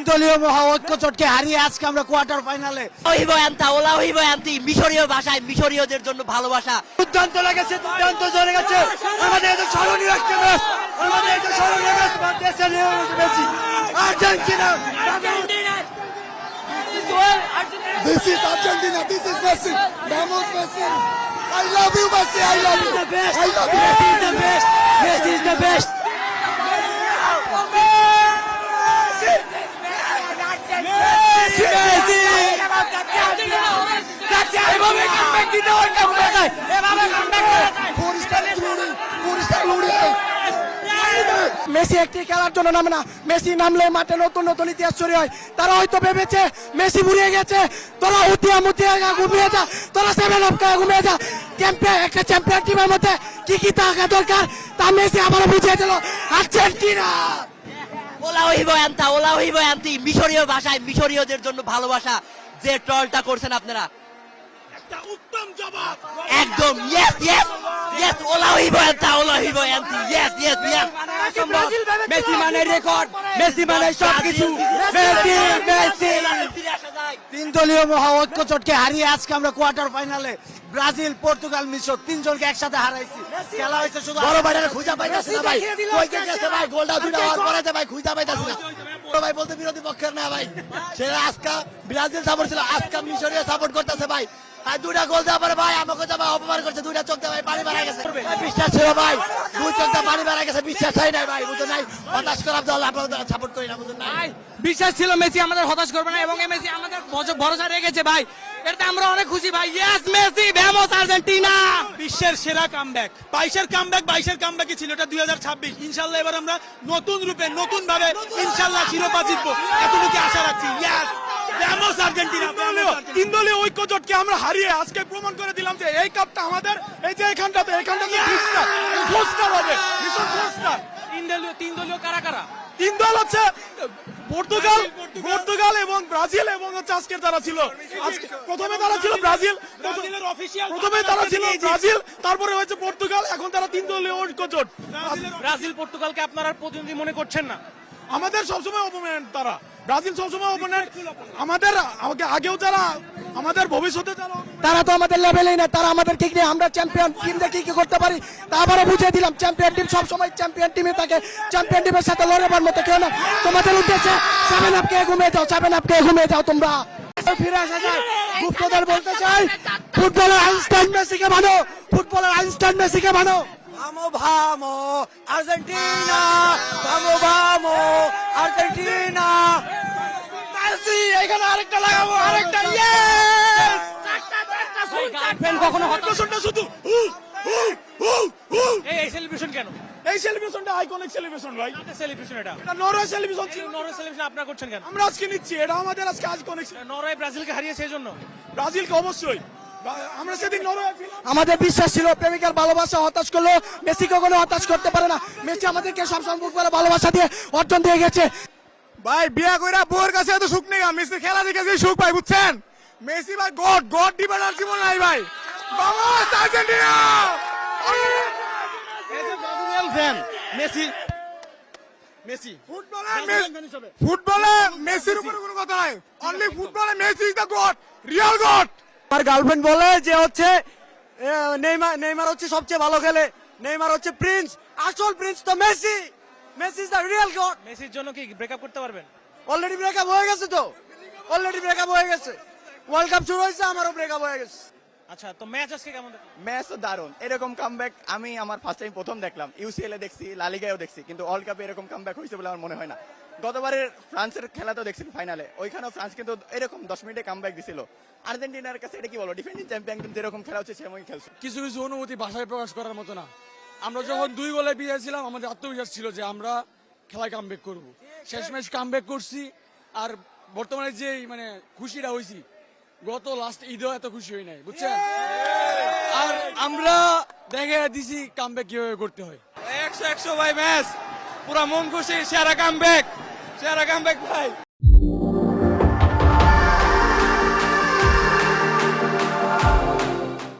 দলীয় মহা ঐক্য জোটকে হারিয়ে আজকে আমরা কোয়ার্টার ফাইনালে। মিশরীয় ভাষায় মিশরীয়দের জন্য ভালোবাসা। দুর্দান্ত লেগেছে, দুর্দান্ত জোরে গেছে। আমাদের এটা স্মরণীয় একটা ম্যাচ, আমাদের এটা স্মরণীয় ম্যাচ। দেশের নিয়ম Messi, Argentina. This is Argentina. This is Messi. Vamos Messi. I love you, Messi. I love you. I love you. Messi is the best. Messi is the best. Messi একটি খেলার জন্য নামে না, মেসি নামলে মাঠে নতুন নতুন ইতিহাস তৈরি হয়। তারা হয়তো ভেবেছে মেসি ঘুরিয়ে গেছে, তোরা উঠিয়া মুটিয়া ঘুমিয়ে যা, তোরা 7 আপ ঘুমিয়ে যা। চ্যাম্পিয়ন, একটা চ্যাম্পিয়ন টিমের মধ্যে কি কি থাকা দরকার তা মেসি আবারও বুঝিয়ে দিল। আর্জেন্টিনা মিশরীয় ভাষায় মিশরীয়দের জন্য ভালোবাসা। যে ট্রলটা করছেন আপনারা, উত্তম জবাব একদম ইয়েস ইয়েস ইয়েস। ওলা হইব এন্তা, ওলা হইব এন্তি। Yes yes yes. মেসি মানে রেকর্ড, মেসি মানে সবকিছু। মেসি মেসি তিন দলীয় মহা ঐক্য জোটকে হারিয়ে আজকে আমরা কোয়ার্টার ফাইনালে ব্রাজিল, পর্তুগাল, মিশর তিনজনকে একসাথে হারাইছি। খেলা হয়েছে শুধু বড় বাইরে খুঁজা পাইতাছি না ভাই, কই গেছে ভাই? গোলটা দুইটা হওয়ার পরে ভাই খুঁজা পাইতাছি না। বড় ভাই বলতে বিরোধী পক্ষের না ভাই, সে আজকে ব্রাজিল সাপোর্ট ছিল, আজকে মিশরীয় সাপোর্ট করতেছে ভাই। আর দুইটা গোল দেওয়ার পরে ভাই আমাকে যা অপমান করছে, দুইটা চোখ দিয়ে ভাই পানি বেড়ে গেছে। বিশ্বাস ছিল ভাই, দুই চোখ দিয়ে পানি বেড়ে গেছে, বিশ্বাস হয় নাই ভাই, বুঝুন নাই। হতাশ করার দল আপনাদের সাপোর্ট করি না, বুঝুন নাই। বিশ্বাস ছিল মেসি আমাদের হতাশ করবে না, এবং এই মেসি আমাদের ভরসা রেখেছে ভাই, এটাতে আমরা অনেক খুশি ভাই। ইয়েস মেসি, ভ্যামোস আর্জেন্টিনা। বিশ্বের সেরা কামব্যাক, 22 কামব্যাকই ছিল এটা 2026। ইনশাআল্লাহ এবার আমরা নতুন রূপে নতুন ভাবে ইনশাআল্লাহ শিরোপা জিতবো, এতটুকু আশা রাখছি। ইয়েস ভ্যামোস আর্জেন্টিনা। তিন দলীয় ঐক্য জোটকে আমরা হারিয়ে আজকে প্রমাণ করে দিলাম যে এই কাপটা আমাদের। এই যে এখানটাতে ঘোষণা হবে, ভীষণ ঘোষণা। তিন দলীয় কারা কারা? তিন দল হচ্ছে পর্তুগাল এবং ব্রাজিল, এবং হচ্ছে আজকের তারা ছিল, আজকে প্রথমে তারা ছিল ব্রাজিল, প্রথমে তারা ছিল ব্রাজিল, তারপরে হয়েছে পর্তুগাল, এখন তারা তিন দলীয় ঐক্য জোট। ব্রাজিল পর্তুগালকে আপনারা প্রতিনিধি মনে করছেন না? আমাদের সবসময় অপোনেন্ট তারা, ব্রাজিল সবসময় অপোনেন্ট আমাদের। আগেও যারা আমাদের, ভবিষ্যতে যারা, তারা তো আমাদের লেভেলেই না, তারা আমাদের ঠিক নেই। আমরা চ্যাম্পিয়ন টিম দিয়ে কি কি করতে পারি তা আবারও বুঝিয়ে দিলাম। চ্যাম্পিয়ন টিম সবসময় চ্যাম্পিয়ন টিমে থাকে, চ্যাম্পিয়ন টিমের সাথে লড়াবার মতো কেউ না। তোমাদের উদ্দেশ্যে 7 আপকে ঘুমিয়ে যাও, 7 আপকে ঘুমিয়ে যাও তোমরা। ফিরে আসা যায়, গুপ্তধর বলতে চাই, ফুটবলের আইনস্টাইন মেসিকে মানো, ফুটবলের আইনস্টাইন মেসিকে মানো। ভামো ভামো আর্জেন্টিনা, ভামো ভামো আর্জেন্টিনা। মেসি এখানে আরেকটা লাগাবো, আরেকটা। ইয়েস! কখনো হতাশ সেলিব্রেশনটা শুধু এই সেলিব্রেশন কেন? এই সেলিব্রেশনটা আইকনিক সেলিব্রেশন ভাই। সেলিব্রেশন এটা এটা নরওয়ে সেলিব্রেশন ছিল, নরওয়ে সেলিব্রেশন আপনারা করছেন কেন? আমরা আজকে নিচ্ছি, এটা আমাদের আজকে আইকনিক। নরওয়ে ব্রাজিলকে হারিয়েছে এই জন্য। ব্রাজিলকে অবশ্যই, আমরা সেদিন নরওয়ে ছিলাম। আমাদের বিশ্বাস ছিল প্রেমিকার ভালোবাসা হতাশ করলো, মেসি কখনো হতাশ করতে পারে না। মেসি আমাদেরকে সবসময় ফুটবলের ভালোবাসা দিয়ে অর্জন দিয়ে গেছে। ভাই বিয়া কইরা বউর কাছে এত সুখ নেই, মেসি খেলা দেখে যে সুখ পাই, বুঝছেন? মেসি ভাই গড, গড ডিভাইডার জীবন নাই ভাই। Vamos Argentina. মেসি ফুটবলে মেসির উপরে কোনো কথা নাই, অনলি ফুটবলে Messi is the god, real god. আমার গার্লফ্রেন্ড বলে যে হচ্ছে নেইমার হচ্ছে সবচেয়ে ভালো খেলে, নেইমার হচ্ছে প্রিন্স, আসল প্রিন্স তো Messi. Messi is the real god. মেসির জন্য কি ব্রেকআপ করতে পারবেন? অলরেডি ব্রেকআপ হয়ে গেছে তো, অলরেডি ব্রেকআপ হয়ে গেছে। ওয়ার্ল্ড কাপ শুরু হয়েছে, আমারও ব্রেকআপ হয়ে গেছে। আচ্ছা, তো ম্যাচ আজকে কেমন দেখলেন? ম্যাচ তো দারুণ। এরকম কামব্যাক আমি আমার ফার্স্ট টাইম প্রথম দেখলাম। ইউসিএল এ দেখছি, লালিগায়ও দেখছি, কিন্তু ওয়ার্ল্ড কাপে এরকম কামব্যাক হয়েছে বলে আমার মনে হয় না। গতবারের ফ্রান্সের খেলা তো দেখছি ফাইনালে, ওইখানেও ফ্রান্স কিন্তু এরকম 10 মিনিটে কামব্যাক দিছিল। আর্জেন্টিনার কাছে এটা কি বলবো, ডিফেন্ডিং চ্যাম্পিয়ন কিন্তু যেরকম খেলা হচ্ছে সেরকমই খেলছে। কিছু কিছু অনুভূতি ভাষায় প্রকাশ করার মতো না। আমরা যখন 2 গোলে বিয়েছিলাম, আমাদের আত্মবিশ্বাস ছিল যে আমরা খেলায় কামব্যাক করব। শেষমেশ কামব্যাক করছি। আর বর্তমানে যে মানে খুশিটা হয়েছি, গত লাস্ট ঈদেও এত খুশি হই নাই, বুঝছেন? আর আমরা দেখে দিছি কামব্যাক কিভাবে করতে হয়। 100 ভাই ম্যাচ পুরা মন খুশি, সেরা কামব্যাক ভাই।